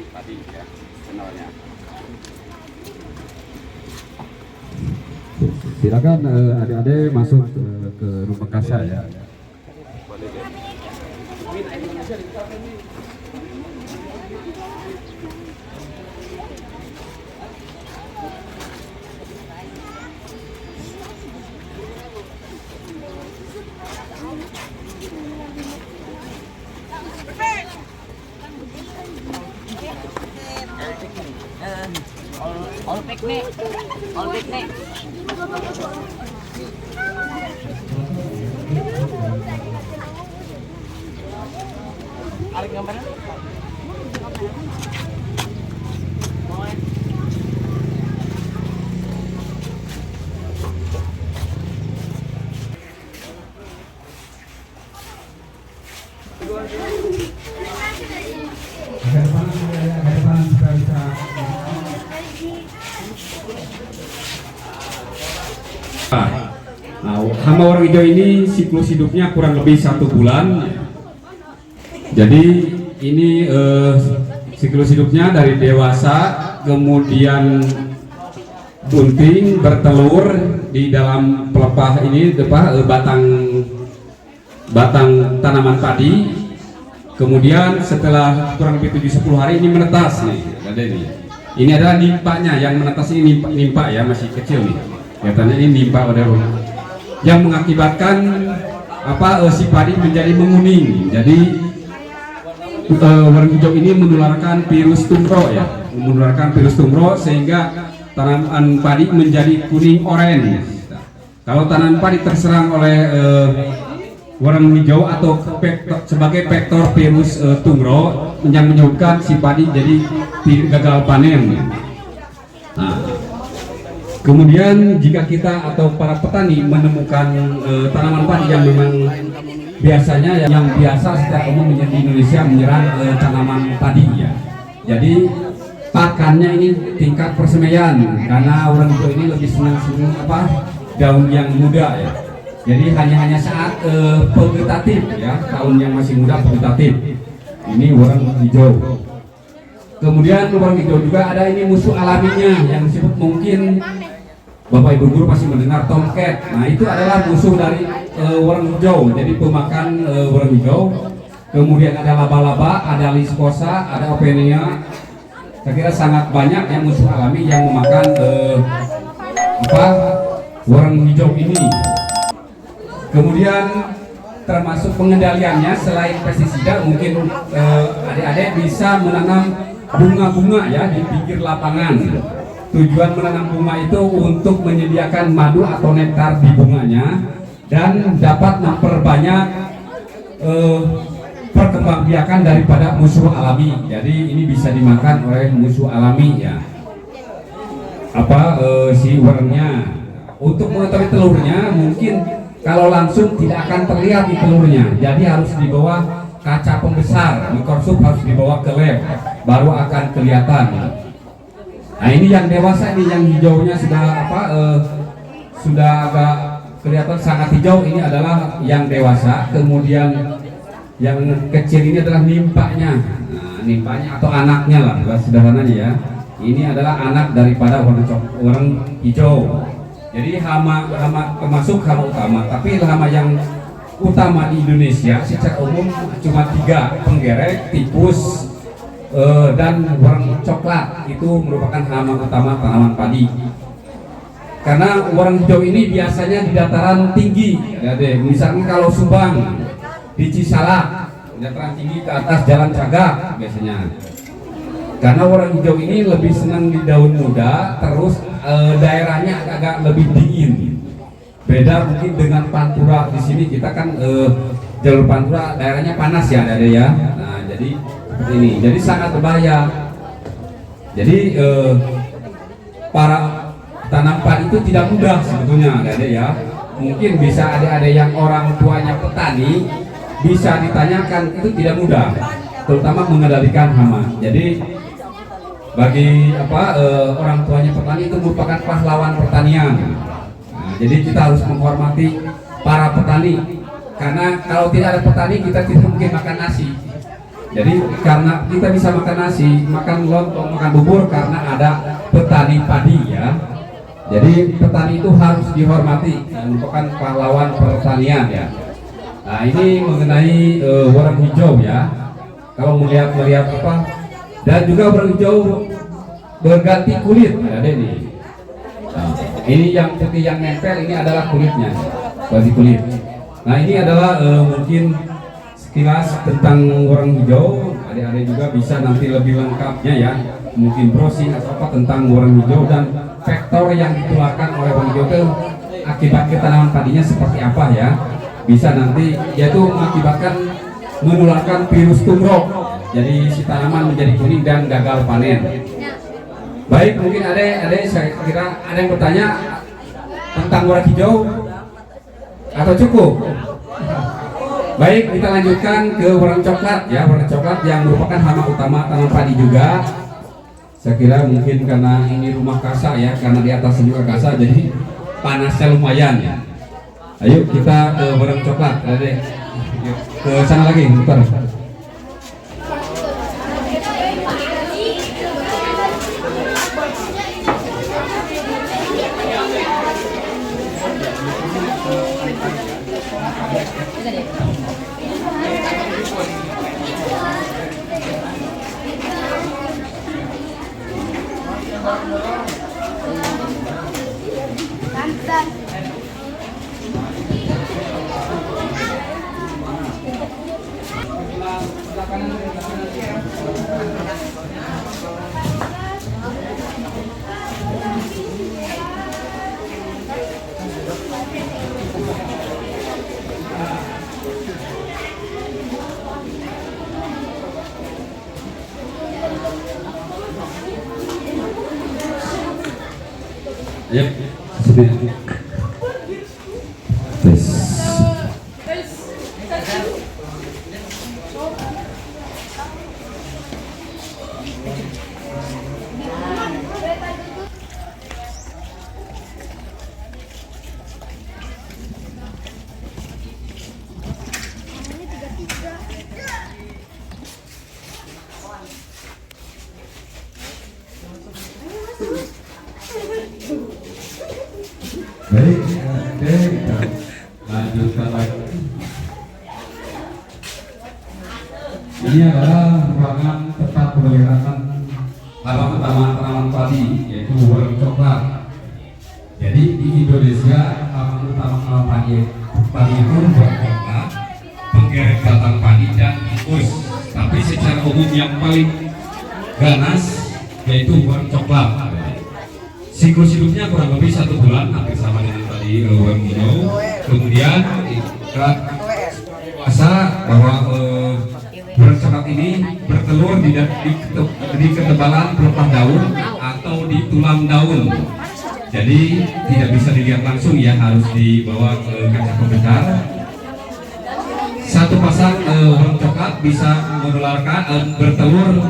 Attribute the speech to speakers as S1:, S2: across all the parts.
S1: padi ya kenalnya.
S2: Silakan adik-adik masuk ke rumah kasa ya.
S1: Boleh deh.
S3: All picnic. All picnic. Ada gambaran?
S2: Nah, hama orang hijau ini siklus hidupnya kurang lebih 1 bulan. Jadi ini siklus hidupnya dari dewasa, kemudian bunting, bertelur di dalam pelepah ini, batang tanaman padi. Kemudian setelah kurang lebih 7-10 hari ini menetas nih, ada ini. Ini adalah nimpanya, yang menetas ini nimpa ya, masih kecil nih. Kelihatannya ini nimpa pada yang mengakibatkan si padi menjadi menguning. Jadi warna hijau ini menularkan virus tumro ya, sehingga tanaman padi menjadi kuning oranye. Kalau tanaman padi terserang oleh warna hijau atau sebagai vektor virus tumro yang menyebabkan si padi jadi gagal panen. Nah, kemudian jika kita atau para petani menemukan tanaman padi yang memang biasanya yang biasa secara umum di Indonesia menyerang tanaman padi ya. Jadi pakannya ini tingkat persemaian, karena orang hijau ini lebih senang daun yang muda ya. Jadi hanya saat vegetatif ya, daun yang masih muda vegetatif. Ini warna hijau. Kemudian warna hijau juga ada ini musuh alaminya yang disebut, mungkin Bapak Ibu guru pasti mendengar tomcat. Nah, itu adalah musuh dari warna hijau. Jadi pemakan warna hijau. Kemudian ada laba-laba, ada liskosa, ada openia. Saya kira sangat banyak yang musuh alami yang memakan warna hijau ini. Kemudian termasuk pengendaliannya selain pestisida, mungkin adik-adik bisa menanam bunga-bunga ya di pinggir lapangan. Tujuan menanam bunga itu untuk menyediakan madu atau nektar di bunganya dan dapat memperbanyak perkembangbiakan daripada musuh alami. Jadi ini bisa dimakan oleh musuh alami ya. Si warnanya. Untuk mengetahui telurnya, mungkin kalau langsung tidak akan terlihat di telurnya. Jadi harus di bawah kaca pembesar, mikroskop harus dibawa ke lab, baru akan kelihatan. Nah, ini yang dewasa, ini yang hijaunya sudah agak kelihatan sangat hijau. Ini adalah yang dewasa. Kemudian yang kecil ini adalah nimpanya. Nah, nimpanya atau anaknya lah, sederhananya ya. Ini adalah anak daripada warna hijau. Jadi hama termasuk hama utama, tapi hama yang utama di Indonesia secara umum cuma 3, penggerek, tipus, dan warna coklat. Itu merupakan hama utama tanaman padi. Karena warna hijau ini biasanya di dataran tinggi ya deh. Misalnya kalau Subang di Cisalak, dataran tinggi ke atas Jalan Cagak biasanya. Karena warna hijau ini lebih senang di daun muda, terus daerahnya agak lebih dingin. Beda mungkin dengan Pantura. Di sini kita kan jalur Pantura daerahnya panas ya ada ya. Nah, jadi ini jadi sangat berbahaya. Jadi para tanam padi itu tidak mudah sebetulnya ada ya. Mungkin bisa ada yang orang tuanya petani, bisa ditanyakan, itu tidak mudah, terutama mengendalikan hama. Jadi bagi orang tuanya petani itu merupakan pahlawan pertanian. Nah, jadi kita harus menghormati para petani, karena kalau tidak ada petani kita tidak mungkin makan nasi. Jadi karena kita bisa makan nasi, makan lontong, makan bubur karena ada petani padi ya. Jadi petani itu harus dihormati, merupakan pahlawan pertanian ya. Nah ini mengenai warna hijau ya. Kalau melihat apa, dan juga warna hijau berganti kulit, ada ini. Nah, ini yang putih yang nempel ini adalah kulitnya, ganti kulit. Nah ini adalah mungkin sekilas tentang warna hijau. Adik-adik juga bisa nanti lebih lengkapnya ya, mungkin browsing atau apa tentang warna hijau dan faktor yang ditularkan oleh warna hijau itu akibat tanaman padinya seperti apa ya. Bisa nanti yaitu mengakibatkan menularkan virus tumrok, jadi si tanaman menjadi kuning dan gagal panen. Baik, mungkin ada saya kira ada yang bertanya tentang warna hijau atau cukup? Baik, kita lanjutkan ke warna coklat ya, warna coklat yang merupakan hama utama tanaman padi juga. Saya kira mungkin karena ini rumah kasa ya, karena di atas juga kasa, jadi panasnya lumayan ya. Ayo kita ke warna coklat, ada ke sana lagi, bentar. Yep. Tes. Baik, oke, kita lanjutkan lagi. Ini adalah ruangan tempat pemeliharaan halaman utama tanaman padi, yaitu warna coklat. Jadi di Indonesia halaman utama tanaman padi itu warna coklat, penggeret batang padi dan tikus. Tapi secara umum yang paling ganas yaitu warna coklat. Siklus hidupnya kurang lebih 1 bulan, hampir sama dengan tadi warna hijau. Kemudian dewasa bahwa warna coklat ini bertelur di ketebalan pelepah daun atau di tulang daun. Jadi tidak bisa dilihat langsung ya, harus dibawa ke kaca pembesar. Satu pasang warna coklat bisa menularkan bertelur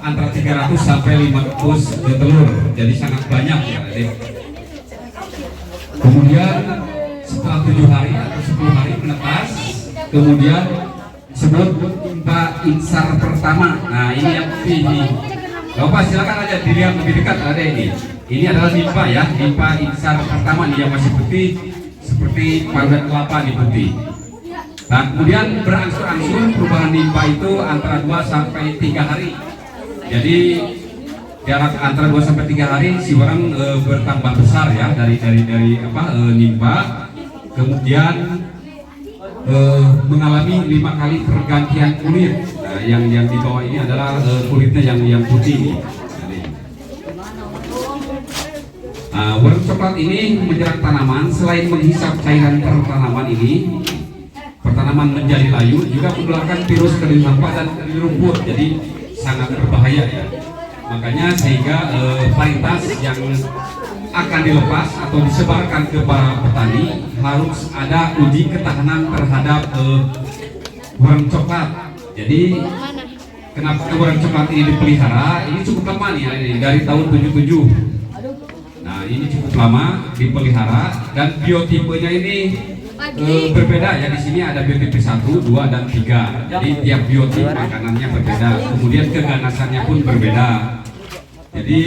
S2: antara 300 sampai 500 telur, jadi sangat banyak ya. Kemudian setelah 7 hari atau 10 hari menetas, kemudian disebut nimpa insar pertama. Nah ini yang putih ini. Bapak silakan aja dilihat lebih dekat, ada ini. Ini adalah nimpa ya, nimpa insar pertama nih yang masih putih seperti parutan kelapa nih putih. Nah kemudian berangsur-angsur perubahan nimpa itu antara 2 sampai 3 hari. Jadi jarak antara 2 sampai 3 hari si orang bertambah besar ya dari nimpa. Kemudian mengalami 5 kali pergantian kulit. Nah, yang di bawah ini adalah kulitnya yang putih. Nah, warna coklat ini menyerang tanaman. Selain menghisap cairan tanaman ini, tanaman menjadi layu, juga menularkan virus kering sampah dan kering rumput. Jadi sangat berbahaya ya. Makanya sehingga varietas yang akan dilepas atau disebarkan ke para petani harus ada uji ketahanan terhadap warna coklat. Jadi kenapa warna coklat ini dipelihara? Ini cukup lama nih, ini dari tahun 77. Nah ini cukup lama dipelihara dan biotipenya ini berbeda ya. Di sini ada biotipe 1, 2, dan 3. Jadi tiap biotipe makanannya berbeda. Kemudian keganasannya pun berbeda. Jadi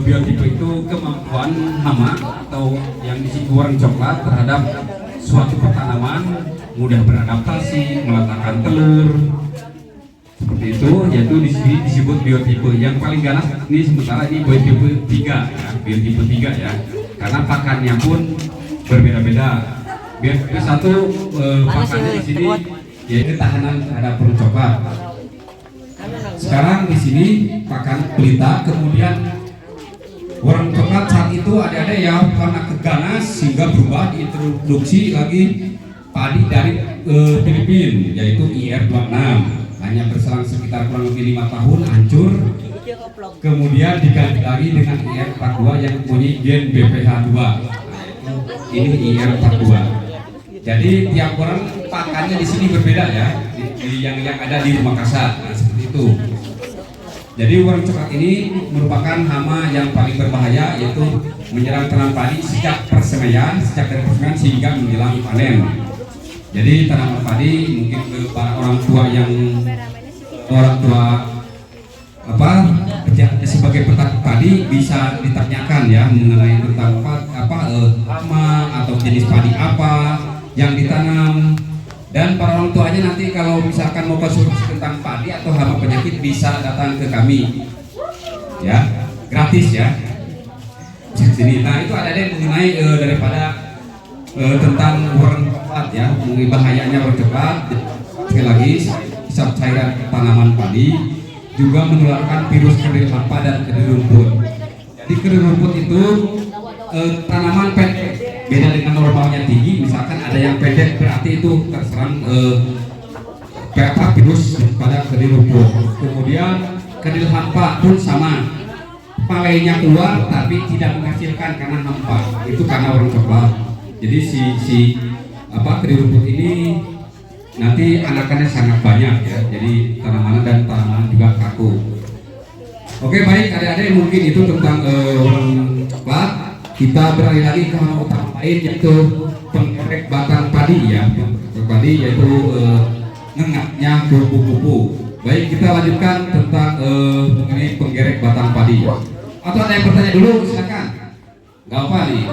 S2: biotipe itu kemampuan hama atau yang disebut warna coklat terhadap suatu pertanaman, mudah beradaptasi, meletakkan telur. Seperti itu, yaitu di sini disebut biotipe. Yang paling ganas ini sementara ini biotipe 3 ya, biotipe 3 ya. Karena pakannya pun berbeda-beda. Biotipe 1 pakannya di sini yaitu tahanan terhadap warna coklat. Sekarang di sini pakan pelita, kemudian warna coklat saat itu ada yang karena keganas sehingga berubah diintroduksi lagi padi dari Filipina yaitu IR26. Hanya berselang sekitar kurang lebih 5 tahun hancur, kemudian diganti lagi dengan IR42 yang mempunyai gen BPH2. Ini IR42. Jadi tiap orang pakannya di sini berbeda ya, yang ada di Makassar. Nah, seperti itu. Jadi warna coklat ini merupakan hama yang paling berbahaya, yaitu menyerang tanaman padi sejak persemaian, sehingga menjelang panen. Jadi tanaman padi mungkin ke para orang tua sebagai petani padi bisa ditanyakan ya mengenai tentang hama atau jenis padi apa yang ditanam, dan para orang tuanya nanti kalau misalkan mau konsultasi tentang padi atau hama penyakit bisa datang ke kami ya, gratis ya sini. Nah itu ada yang mengenai daripada tentang warna coklat ya, mengenai bahayanya warna coklat. Sekali lagi, cairan tanaman padi juga menularkan virus kerdil hampa dan kerdil rumput. Di kerdil rumput itu tanaman pendek, beda dengan normalnya tinggi. Misalkan ada yang pendek berarti itu terserang virus pada kerdil rumput. Kemudian kerdil hampa pun sama, palainya keluar tapi tidak menghasilkan karena hampa, itu karena warna coklat. Jadi kerdil rumput ini nanti anakannya sangat banyak ya, jadi tanaman juga kaku. Oke baik adik-adik, mungkin itu tentang warna coklat. Kita beralih lagi ke hama utama lain, yaitu penggerek batang padi ya, padi yaitu ngengatnya kupu-kupu. Baik, kita lanjutkan tentang mengenai penggerek batang padi. Atau ada yang bertanya dulu, silakan. Gak apa nih,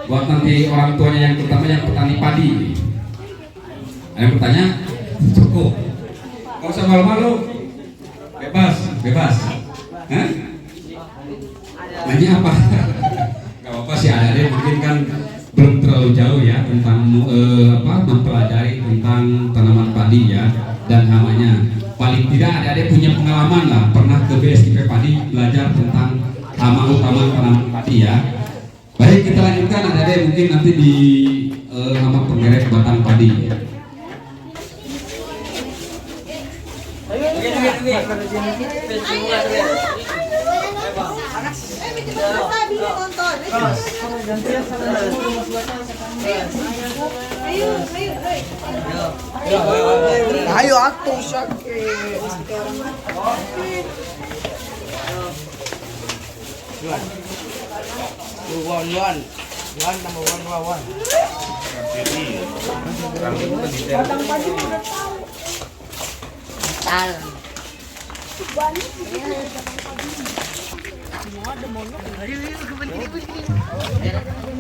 S2: buat nanti orang tuanya yang terutama yang petani padi. Ada yang bertanya? Cukup. Gak usah malu-malu. Bebas. Hah? Nanya apa? Gak apa-apa sih, ada mungkin kan belum terlalu jauh ya tentang mempelajari tentang tanaman padi ya dan hamanya. Paling tidak ada punya pengalaman lah, pernah ke BSIP padi belajar tentang hama utama tanaman padi ya. Baik, kita lanjutkan. Ada mungkin nanti di hama penggerek batang padi.
S4: Ayo atuh sakit. Yuan number one.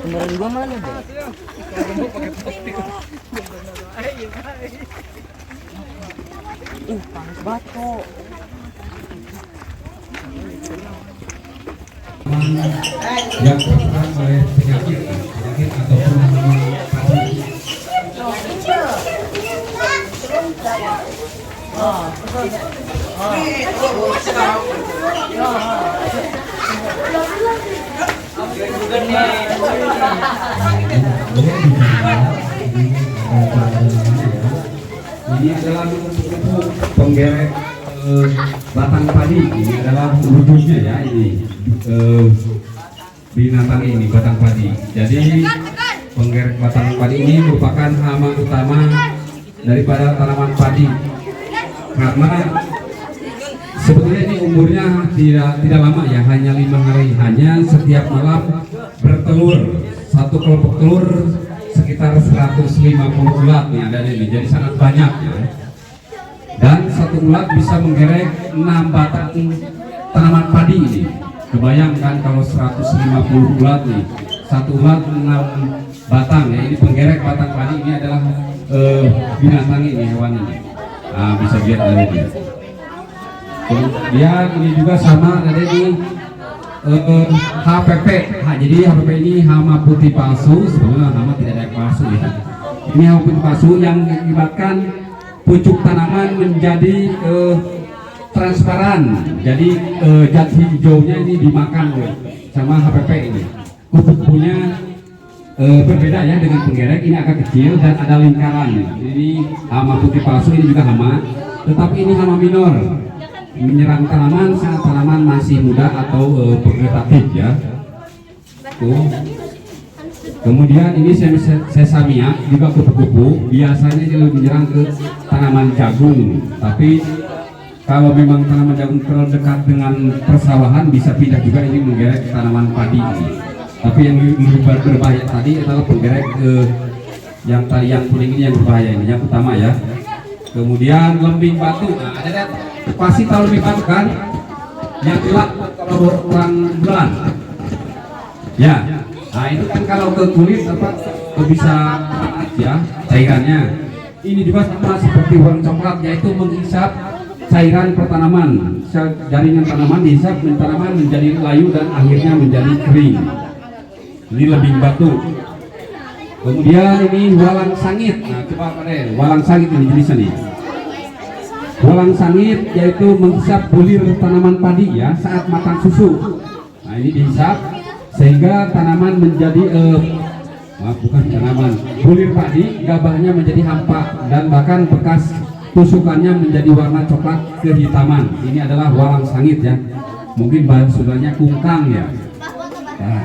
S3: Kemarin gua mana deh? Panas banget kok.
S2: Yang terserang oleh penyakit ataupun padi. Ini adalah kupu-kupu penggerek batang padi. Ini adalah wujudnya ya, ini binatang ini batang padi. Jadi penggerek batang padi ini merupakan hama utama daripada tanaman padi, karena sebetulnya ini umurnya tidak lama ya, hanya 5 hari. Hanya setiap malam bertelur, satu kelompok telur sekitar 150 ulat nih ada ini, jadi sangat banyak ya. Dan satu ulat bisa menggerek 6 batang tanaman padi ini. Kebayangkan kalau 150 ulat nih, satu ulat 6 batang ya, ini penggerek batang padi. Ini adalah binatang ini, hewan ini. Nah, bisa lihat dari ini. Kemudian ini juga sama ada di HPP. Jadi HPP ini hama putih palsu. Sebenarnya hama tidak ada yang palsu ya. Ini hama putih palsu yang mengakibatkan pucuk tanaman menjadi transparan. Jadi zat hijaunya ini dimakan sama HPP ini. Kupu-kupunya berbeda ya dengan penggerek, ini agak kecil dan ada lingkaran. Jadi hama putih palsu ini juga hama, tetapi ini hama minor, menyerang tanaman saat tanaman masih muda atau vegetatif ya. Tuh. Kemudian ini sesamia juga kupu-kupu, biasanya dia lebih menyerang ke tanaman jagung. Tapi kalau memang tanaman jagung terlalu dekat dengan persawahan bisa pindah juga ini menggerek tanaman padi ini. Tapi yang lebih berbahaya tadi adalah penggerek yang tadi yang kuning ini yang berbahaya ini yang utama ya. Kemudian lembing batu. Nah, ada pasti tahu lembing batu kan? Yang gelap kalau orang bulan. Ya. Nah itu kan kalau ke kulit apa bisa ya cairannya. Ini juga sama seperti warna coklat, yaitu menghisap cairan pertanaman. Jaringan tanaman dihisap, tanaman menjadi layu dan akhirnya menjadi kering. Ini lembing batu. Kemudian ini walang sangit. Nah coba kalian walang sangit ini jenisnya nih. Walang sangit yaitu menghisap bulir tanaman padi ya saat makan susu. Nah ini dihisap sehingga tanaman menjadi bukan tanaman, bulir padi gabahnya menjadi hampa dan bahkan bekas tusukannya menjadi warna coklat kehitaman. Ini adalah walang sangit ya. Mungkin bahasa Sundanya kungkang ya. Nah,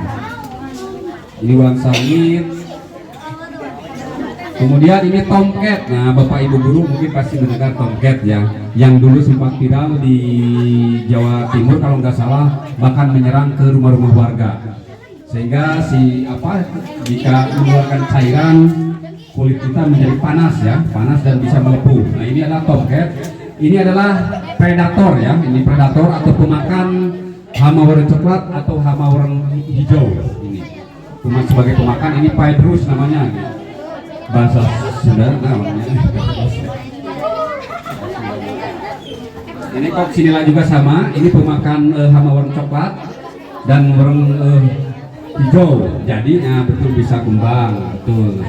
S2: ini walang sangit. Kemudian ini tomcat. Nah, Bapak Ibu guru mungkin pasti mendengar tomcat ya, yang dulu sempat viral di Jawa Timur kalau nggak salah, bahkan menyerang ke rumah-rumah warga. Sehingga jika mengeluarkan cairan kulit kita menjadi panas ya, panas dan bisa melepuh. Nah, ini adalah tomcat. Ini adalah predator ya, ini predator atau pemakan hama warna coklat atau hama warna hijau. Ini cuma sebagai pemakan. Ini Paedrus namanya. Bahasa Sunda namanya. Ini Coccinella juga sama. Ini pemakan hama warna coklat dan warna hijau. Jadi betul bisa kumbang, betul.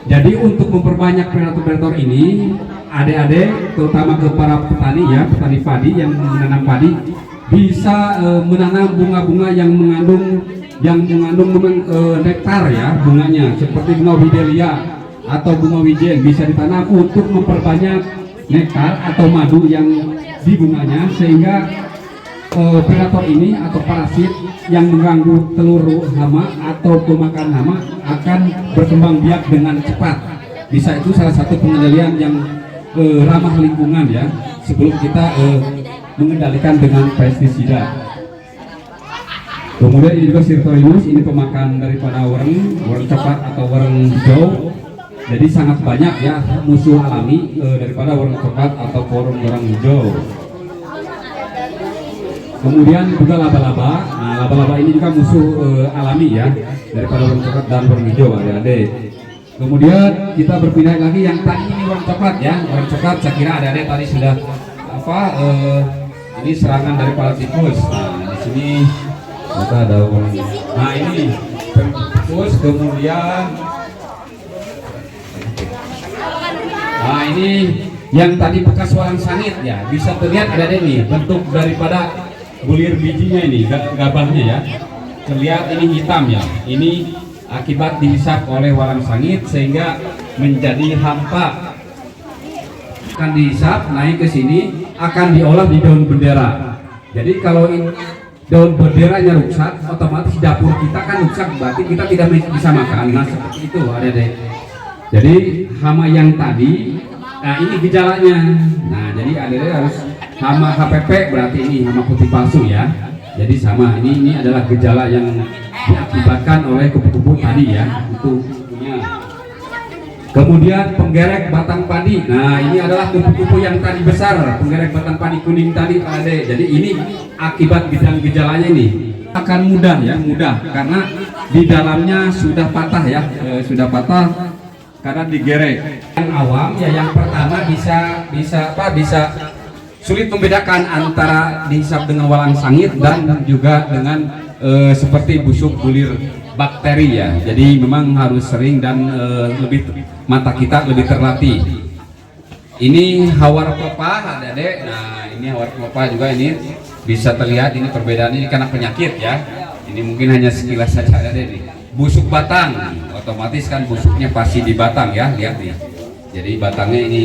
S2: Jadi untuk memperbanyak predator-predator ini, adik-adik terutama ke para petani ya, petani padi yang menanam padi bisa menanam bunga-bunga yang mengandung nektar ya, bunganya seperti bunga widelia atau bunga wijen bisa ditanam untuk memperbanyak nektar atau madu yang di bunganya, sehingga predator ini atau parasit yang mengganggu telur hama atau pemakan hama akan berkembang biak dengan cepat. Bisa itu salah satu pengendalian yang ramah lingkungan ya, sebelum kita mengendalikan dengan pestisida. Kemudian ini juga Sirtorius, ini pemakan daripada wareng coklat atau wareng hijau. Jadi sangat banyak ya musuh alami daripada wareng coklat atau wareng hijau. Kemudian juga laba-laba. Nah, laba-laba ini juga musuh alami ya daripada warna coklat dan warna hijau adik-adik. Kemudian kita berpindah lagi yang tadi ini warna coklat ya. Warna coklat saya kira adik-adik tadi sudah ini serangan daripada tikus. Nah, di sini kita ada warna. Nah, ini tikus. Kemudian nah, ini yang tadi bekas walang sangit ya. Bisa terlihat adik-adik nih bentuk daripada bulir bijinya ini, gabahnya ya, terlihat ini hitam ya. Ini akibat dihisap oleh walang sangit sehingga menjadi hampa. Akan dihisap naik ke sini, akan diolah di daun bendera. Jadi kalau daun benderanya rusak, otomatis dapur kita kan rusak, berarti kita tidak bisa makan. Nah seperti itu adik-adik. Jadi hama yang tadi, nah ini gejalanya. Nah jadi adik-adik harus hama HPP, berarti ini hama putih palsu ya. Jadi sama, ini adalah gejala yang diakibatkan oleh kupu-kupu tadi ya. Itu punya. Kemudian penggerek batang padi. Nah, ini adalah kupu-kupu yang tadi besar, penggerek batang padi kuning tadi, Pak Ade. Jadi ini akibat gejalanya ini akan mudah ya, mudah karena di dalamnya sudah patah ya, sudah patah karena digerek. Yang awam ya, yang pertama bisa sulit membedakan antara dihisap dengan walang sangit dan juga dengan seperti busuk bulir bakteri ya. Jadi memang harus sering dan mata kita lebih terlatih. Ini hawar pelepah, Adik-adik. Nah, ini hawar pelepah juga, ini bisa terlihat ini perbedaannya ini karena penyakit ya. Ini mungkin hanya sekilas saja, Adik-adik. Busuk batang, otomatis kan busuknya pasti di batang ya, lihat nih. Jadi batangnya ini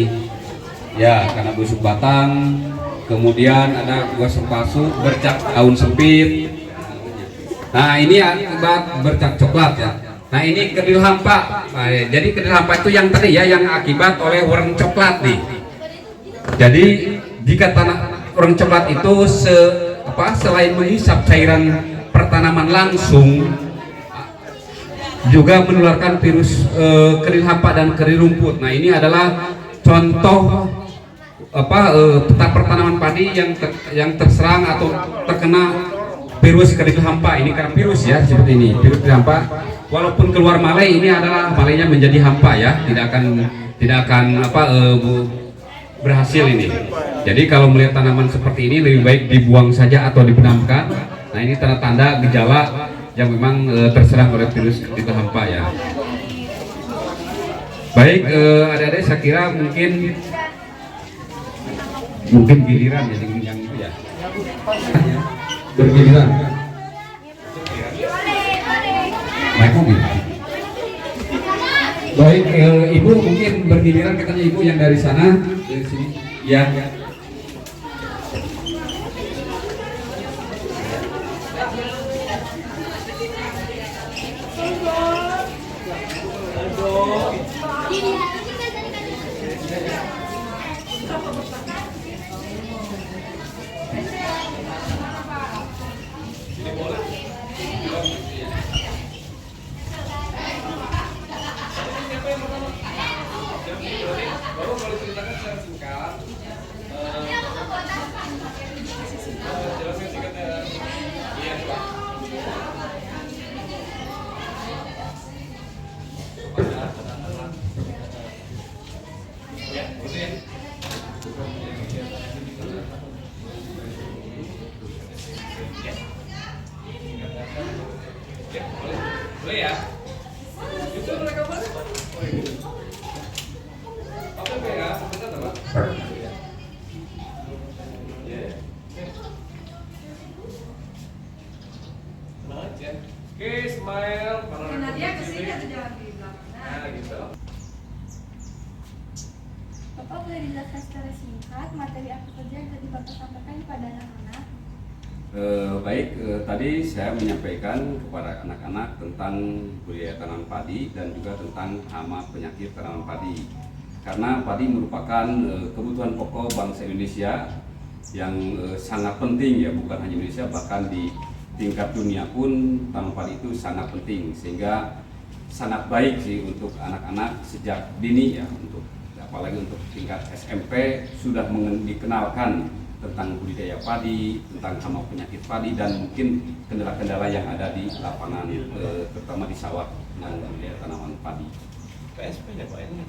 S2: ya karena busuk batang. Kemudian ada gosong palsu, bercak daun sempit. Nah, ini akibat bercak coklat ya. Nah, ini kedil hampa. Nah, jadi kedil hampa itu yang tadi ya, yang akibat oleh warna coklat nih. Jadi jika warna coklat itu selain menghisap cairan pertanaman langsung, juga menularkan virus kedil hampa dan kedil rumput. Nah, ini adalah contoh peta pertanaman padi yang terserang atau terkena virus kedil hampa. Ini karena virus ya, seperti ini virus kedil hampa. Walaupun keluar malai, ini adalah malainya menjadi hampa ya, tidak akan berhasil ini. Jadi kalau melihat tanaman seperti ini lebih baik dibuang saja atau dibenamkan. Nah, ini tanda-tanda gejala yang memang terserang oleh virus kedil hampa ya. Baik, adik-adik, saya kira mungkin giliran ya yang itu ya. Bergiliran. Naik mobil. Baik, ibu mungkin bergiliran, katanya ibu yang dari sana, dari sini. Ya. Boleh ya? Itu mereka boleh. Oke ya, sebentar Pak. Oke, smile.
S5: Nadia kesini atau jangan di belakang?
S2: Nah, gitu.
S5: Bapak boleh dijelaskan secara singkat materi apa saja yang tadi Bapak sampaikan kepada anak-anak?
S2: Baik, tadi saya menyampaikan kepada anak-anak tentang budidaya tanaman padi dan juga tentang hama penyakit tanaman padi. Karena padi merupakan kebutuhan pokok bangsa Indonesia yang sangat penting ya, bukan hanya Indonesia, bahkan di tingkat dunia pun tanaman padi itu sangat penting, sehingga sangat baik sih untuk anak-anak sejak dini ya, untuk apalagi untuk tingkat SMP sudah dikenalkan tentang budidaya padi, tentang hama penyakit padi, dan mungkin kendala-kendala yang ada di lapangan, terutama di sawah dengan budidaya tanaman padi.
S1: PSP ya Pak ini.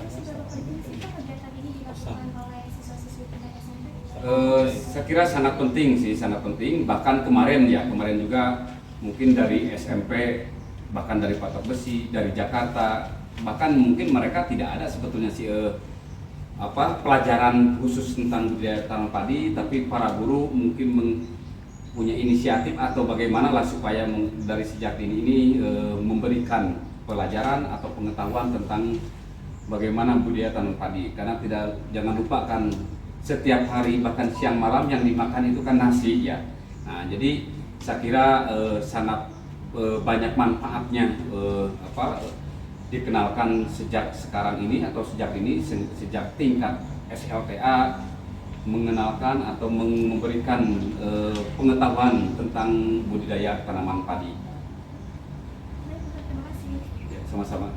S5: Seberapa penting sih Pak kegiatan ini dilakukan oleh siswa-siswi tingkat SMP?
S2: Saya kira sangat penting sih, sangat penting. Bahkan kemarin juga mungkin dari SMP, bahkan dari Patok Besi, dari Jakarta, bahkan mungkin mereka tidak ada sebetulnya sih pelajaran khusus tentang budidaya tanaman padi, tapi para guru mungkin punya inisiatif atau bagaimana lah supaya dari sejak dini ini memberikan pelajaran atau pengetahuan tentang bagaimana budidaya tanaman padi. Karena jangan lupakan setiap hari bahkan siang malam yang dimakan itu kan nasi ya. Nah, jadi saya kira sangat banyak manfaatnya dikenalkan sejak sekarang ini atau sejak tingkat SLTA, mengenalkan atau memberikan pengetahuan tentang budidaya tanaman padi.
S5: Terima kasih.
S2: Ya, sama-sama.